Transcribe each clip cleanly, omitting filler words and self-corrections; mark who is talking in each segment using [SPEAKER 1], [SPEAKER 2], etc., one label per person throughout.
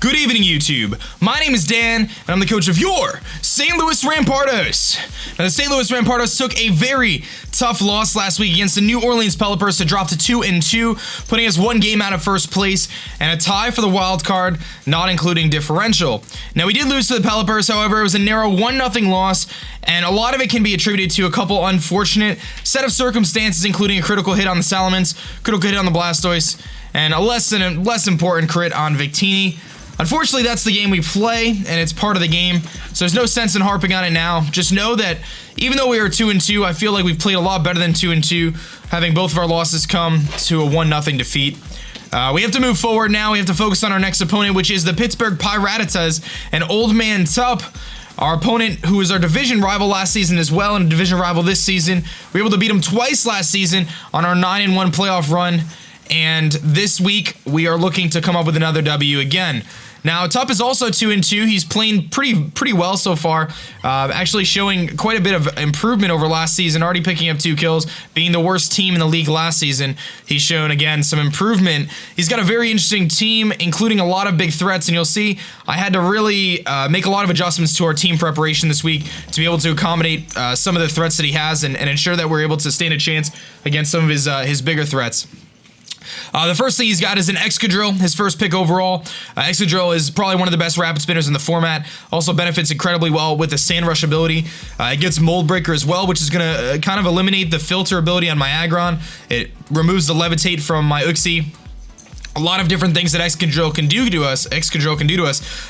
[SPEAKER 1] Good evening, YouTube. My name is Dan, and I'm the coach of your St. Louis Rampardos. Now, the St. Louis Rampardos took a very tough loss last week against the New Orleans Pelicans to drop to 2-2, putting us one game out of first place and a tie for the wild card, not including differential. Now, we did lose to the Pelicans, however, it was a narrow 1-0 loss, and a lot of it can be attributed to a couple unfortunate set of circumstances, including a critical hit on the Salamence, critical hit on the Blastoise, and a less important crit on Victini. Unfortunately, that's the game we play, and it's part of the game, so there's no sense in harping on it now. Just know that even though we are 2-2, I feel like we've played a lot better than 2-2, having both of our losses come to a 1-0 defeat. We have to move forward now. We have to focus on our next opponent, which is the Pittsburgh Pirattatas and Old Man Tup. Our opponent, who was our division rival last season as well, and a division rival this season. We were able to beat him twice last season on our 9-1 playoff run, and this week we are looking to come up with another W again. Now, Tup is also 2-2. He's playing pretty well so far, actually showing quite a bit of improvement over last season, already picking up 2 kills, being the worst team in the league last season. He's shown, again, some improvement. He's got a very interesting team, including a lot of big threats, and you'll see I had to really make a lot of adjustments to our team preparation this week to be able to accommodate some of the threats that he has and ensure that we're able to stand a chance against some of his bigger threats. The first thing he's got is an Excadrill, his first pick overall. Excadrill is probably one of the best rapid spinners in the format. Also benefits incredibly well with the Sand Rush ability. It gets Mold Breaker as well, which is going to kind of eliminate the filter ability on my Aggron. It removes the Levitate from my Uxie. A lot of different things that Excadrill can do to us.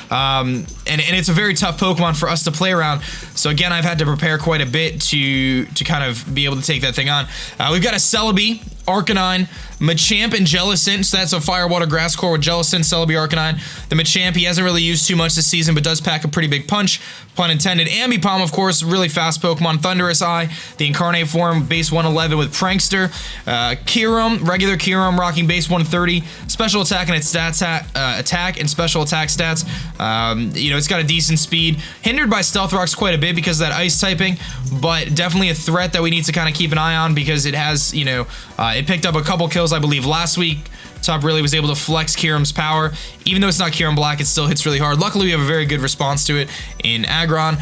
[SPEAKER 1] And it's a very tough Pokemon for us to play around. So again, I've had to prepare quite a bit to kind of be able to take that thing on. We've got a Celebi, Arcanine, Machamp, and Jellicent. So that's a Fire, Water, Grass core with Jellicent, Celebi, Arcanine. The Machamp, he hasn't really used too much this season, but does pack a pretty big punch, pun intended. Ambipom, of course, really fast Pokemon. Thunderous Eye, the Incarnate form, base 111 with Prankster. Kyurem, regular Kyurem, rocking base 130. Special attack and its stats, attack and special attack stats. It's got a decent speed. Hindered by Stealth Rocks quite a bit because of that ice typing, but definitely a threat that we need to kind of keep an eye on because it has, it picked up a couple kills, I believe, last week. Tup really was able to flex Kyurem's power. Even though it's not Kyurem Black, it still hits really hard. Luckily, we have a very good response to it in Aggron.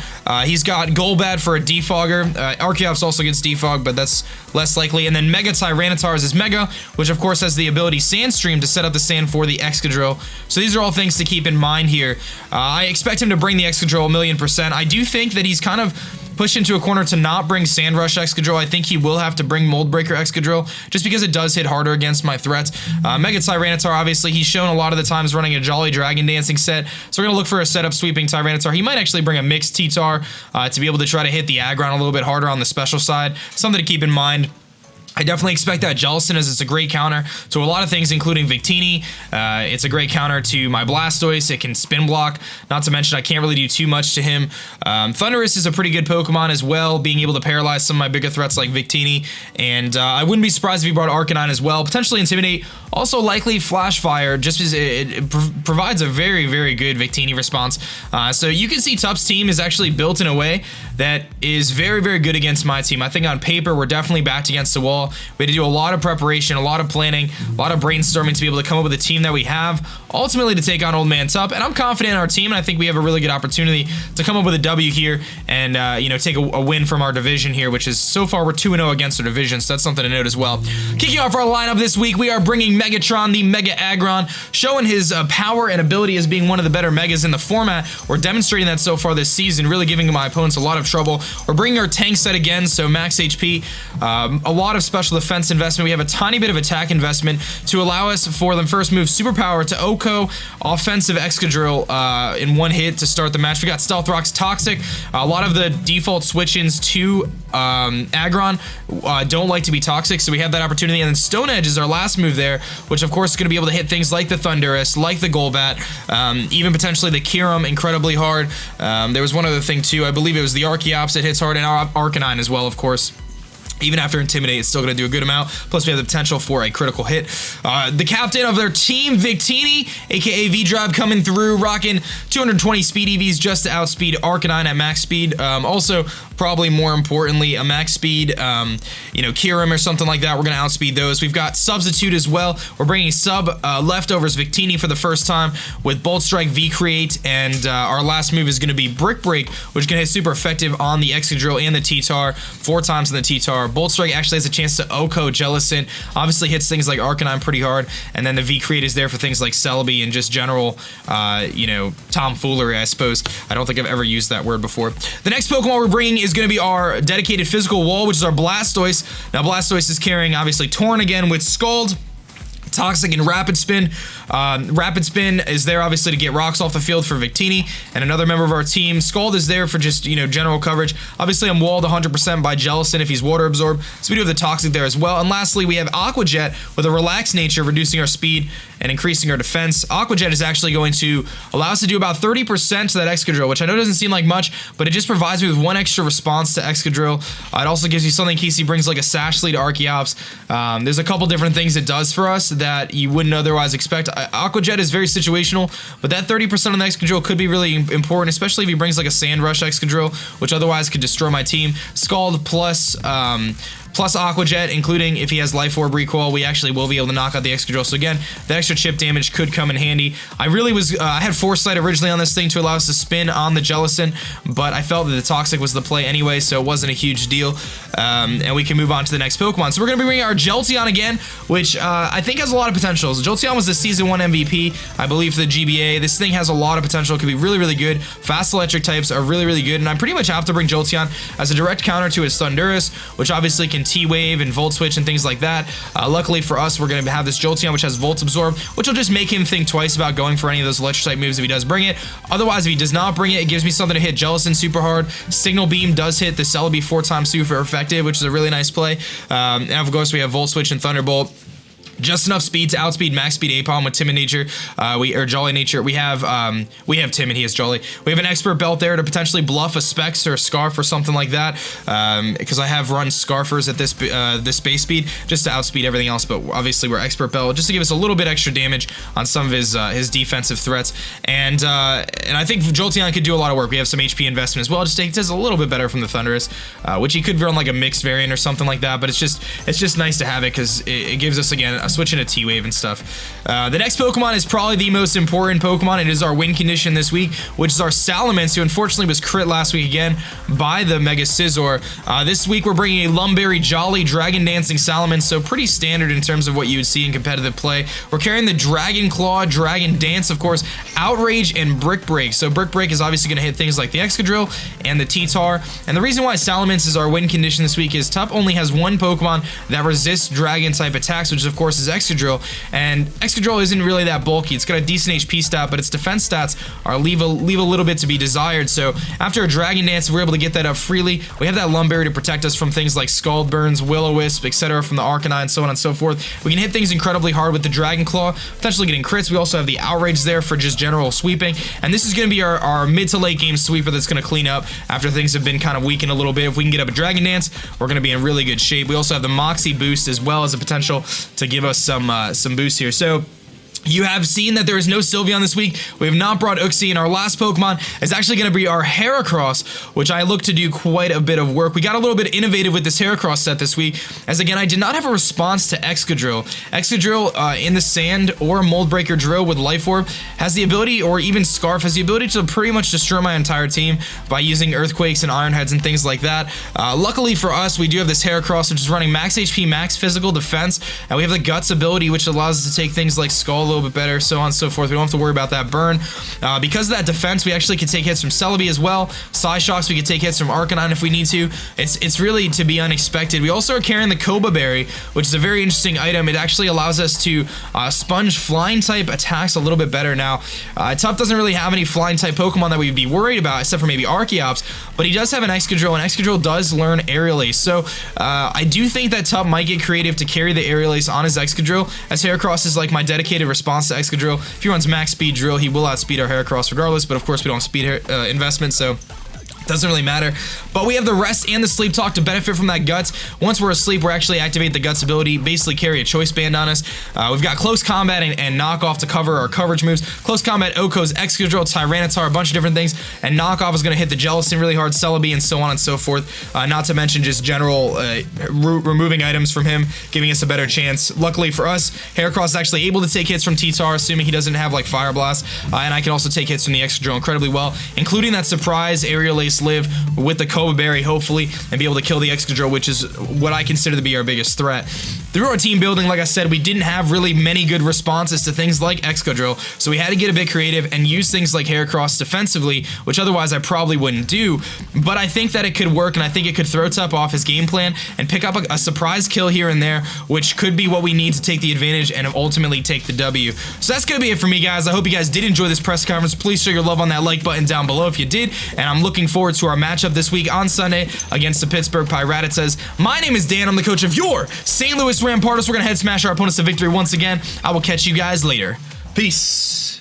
[SPEAKER 1] He's got Golbat for a Defogger. Archeops also gets Defog, but that's less likely. And then Mega Tyranitar is his Mega, which of course has the ability Sandstream to set up the sand for the Excadrill. So these are all things to keep in mind here. I expect him to bring the Excadrill 1,000,000%. I do think that he's kind of pushed into a corner to not bring Sand Rush Excadrill. I think he will have to bring Mold Breaker Excadrill just because it does hit harder against my threats. Mega Tyranitar, obviously, he's shown a lot of the times running a Jolly Dragon Dancing set, so we're going to look for a setup sweeping Tyranitar. He might actually bring a mixed T-Tar to be able to try to hit the Aggron a little bit harder on the special side. Something to keep in mind. I definitely expect that Jellicent, as it's a great counter to a lot of things, including Victini. It's a great counter to my Blastoise. It can spin block. Not to mention, I can't really do too much to him. Thunderous is a pretty good Pokemon as well, being able to paralyze some of my bigger threats like Victini. And I wouldn't be surprised if he brought Arcanine as well. Potentially Intimidate. Also likely Flash Fire, just because it provides a very, very good Victini response. So you can see Tup's team is actually built in a way that is very, very good against my team. I think on paper, we're definitely backed against the wall. We had to do a lot of preparation, a lot of planning, a lot of brainstorming to be able to come up with a team that we have, ultimately to take on Old Man Tup. And I'm confident in our team, and I think we have a really good opportunity to come up with a W here and, take a win from our division here, which is, so far, we're 2-0 against our division, so that's something to note as well. Kicking off our lineup this week, we are bringing Megatron, the Mega Aggron, showing his power and ability as being one of the better Megas in the format. We're demonstrating that so far this season, really giving my opponents a lot of trouble. We're bringing our tank set again, so max HP, a lot of special defense investment. We have a tiny bit of attack investment to allow us for the first move Superpower to Oko, offensive Excadrill in one hit to start the match. We got Stealth Rock's Toxic. A lot of the default switch-ins to Aggron don't like to be toxic, so we have that opportunity. And then Stone Edge is our last move there, which of course is going to be able to hit things like the Thunderous, like the Golbat, even potentially the Kyurem incredibly hard. There was one other thing too, I believe it was the Archeops that hits hard, and Arcanine as well, of course. Even after Intimidate, it's still going to do a good amount. Plus, we have the potential for a critical hit. The captain of their team, Victini, a.k.a. V-Drive, coming through, rocking 220 speed EVs just to outspeed Arcanine at max speed. Also, probably more importantly, a max speed, you know, Kirim or something like that. We're going to outspeed those. We've got Substitute as well. We're bringing Sub Leftovers Victini for the first time with Bolt Strike, V-Create, and our last move is going to be Brick Break, which is going to hit super effective on the Excadrill and the T-Tar, 4 times in the T-Tar. Bolt Strike actually has a chance to OHKO Jellicent, obviously hits things like Arcanine pretty hard, and then the V-Create is there for things like Celebi and just general, you know, tomfoolery, I suppose. I don't think I've ever used that word before. The next Pokemon we're bringing is going to be our dedicated physical wall, which is our Blastoise. Now, Blastoise is carrying, obviously, Torn again with Scald, Toxic, and Rapid Spin. Rapid Spin is there obviously to get rocks off the field for Victini and another member of our team. Scald is there for just, you know, general coverage. Obviously I'm walled 100% by Jellicent if he's water absorbed, so we do have the Toxic there as well. And lastly, we have Aqua Jet with a relaxed nature, reducing our speed and increasing our defense. Aqua Jet is actually going to allow us to do about 30% to that Excadrill, which I know doesn't seem like much, but it just provides me with 1 extra response to Excadrill. It also gives you something in case he brings like a Sash Lead to Archeops. There's a couple different things it does for us that you wouldn't otherwise expect. Aqua Jet is very situational, but that 30% on the Excadrill could be really important, especially if he brings like a Sand Rush Excadrill, which otherwise could destroy my team. Scald plus Aqua Jet, including if he has Life Orb Recoil, we actually will be able to knock out the Excadrill. So again, the extra chip damage could come in handy. I really was, I had Foresight originally on this thing to allow us to spin on the Jellicent, but I felt that the Toxic was the play anyway, so it wasn't a huge deal. And we can move on to the next Pokemon. So we're going to be bringing our Jolteon again, which I think has a lot of potential. Jolteon was the Season 1 MVP, I believe, for the GBA. This thing has a lot of potential. It could be really, really good. Fast electric types are really, really good, and I pretty much have to bring Jolteon as a direct counter to his Thundurus, which obviously can T-Wave and Volt Switch and things like that. Luckily for us, we're going to have this Jolteon, which has Volt Absorb, which will just make him think twice about going for any of those electric type moves if he does bring it. Otherwise, if he does not bring it, it gives me something to hit Jellicent super hard. Signal Beam does hit the Celebi 4 times super effective, which is a really nice play. And of course, we have Volt Switch and Thunderbolt. Just enough speed to outspeed max speed Apom with Timid Nature, or Jolly Nature. We have Timid, he is Jolly. We have an Expert Belt there to potentially bluff a Specs or a Scarf or something like that, because I have run Scarfers at this base speed just to outspeed everything else. But obviously we're Expert Belt just to give us a little bit extra damage on some of his defensive threats. And I think Jolteon could do a lot of work. We have some HP investment as well. Just does a little bit better from the Thundurus, which he could run like a mixed variant or something like that. But it's just nice to have it because it gives us again switching to T-Wave and stuff. The next Pokemon is probably the most important Pokemon. It is our win condition this week, which is our Salamence, who unfortunately was crit last week again by the Mega Scizor. This week we're bringing a Lumberry Jolly Dragon Dancing Salamence, so pretty standard in terms of what you would see in competitive play. We're carrying the Dragon Claw, Dragon Dance, of course, Outrage, and Brick Break. So Brick Break is obviously going to hit things like the Excadrill and the T-Tar. And the reason why Salamence is our win condition this week is Tup only has 1 Pokemon that resists Dragon type attacks, which of course is Excadrill. And Excadrill isn't really that bulky. It's got a decent HP stat, but its defense stats are leave a little bit to be desired. So after a Dragon Dance, we're able to get that up freely. We have that Lumberry to protect us from things like Scald Burns, Will-O-Wisp, etc. from the Arcanine, so on and so forth. We can hit things incredibly hard with the Dragon Claw, potentially getting crits. We also have the Outrage there for just general sweeping. And this is going to be our mid to late game sweeper that's going to clean up after things have been kind of weakened a little bit. If we can get up a Dragon Dance, we're going to be in really good shape. We also have the Moxie boost as well as a potential to give us some boosts here. So you have seen that there is no Sylveon this week. We have not brought Uxie, and our last Pokemon is actually going to be our Heracross, which I look to do quite a bit of work. We got a little bit innovative with this Heracross set this week, as again, I did not have a response to Excadrill. Excadrill in the Sand or Mold Breaker Drill with Life Orb has the ability, or even Scarf, has the ability to pretty much destroy my entire team by using Earthquakes and Iron Heads and things like that. Luckily for us, we do have this Heracross, which is running max HP, max physical defense, and we have the Guts ability, which allows us to take things like Skull a little bit better, so on and so forth. We don't have to worry about that burn. Because of that defense, we actually can take hits from Celebi as well. Psyshocks, we can take hits from Arcanine if we need to. It's really to be unexpected. We also are carrying the Koba Berry, which is a very interesting item. It actually allows us to sponge flying type attacks a little bit better. Now, Tup doesn't really have any flying type Pokemon that we'd be worried about, except for maybe Archeops, but he does have an Excadrill, and Excadrill does learn Aerial Ace. So I do think that Tup might get creative to carry the Aerial Ace on his Excadrill, as Heracross is like my dedicated response to Excadrill. If he runs max speed drill, he will outspeed our Heracross regardless, but of course we don't have speed investment, so Doesn't really matter. But we have the rest and the sleep talk to benefit from that guts. Once we're asleep, we're actually activate the guts ability, basically carry a choice band on us. We've got close combat and knockoff to cover our coverage moves. Close combat, Oko's, Excadrill, Tyranitar, a bunch of different things. And knockoff is going to hit the Jellicent really hard, Celebi, and so on and so forth. Not to mention just general removing items from him, giving us a better chance. Luckily for us, Heracross is actually able to take hits from T-Tar, assuming he doesn't have like Fire Blast. And I can also take hits from the Excadrill incredibly well, including that surprise Aerial Ace live with the Cobra Berry, hopefully, and be able to kill the Excadrill, which is what I consider to be our biggest threat. Through our team building, like I said, we didn't have really many good responses to things like Excadrill, so we had to get a bit creative and use things like Heracross defensively, which otherwise I probably wouldn't do, but I think that it could work, and I think it could throw Tup off his game plan and pick up a surprise kill here and there, which could be what we need to take the advantage and ultimately take the W. So that's going to be it for me, guys. I hope you guys did enjoy this press conference. Please show your love on that like button down below if you did, and I'm looking forward to our matchup this week on Sunday against the Pittsburgh Pirattatas. My name is Dan. I'm the coach of your St. Louis Rampardos. We're going to head smash our opponents to victory once again. I will catch you guys later. Peace.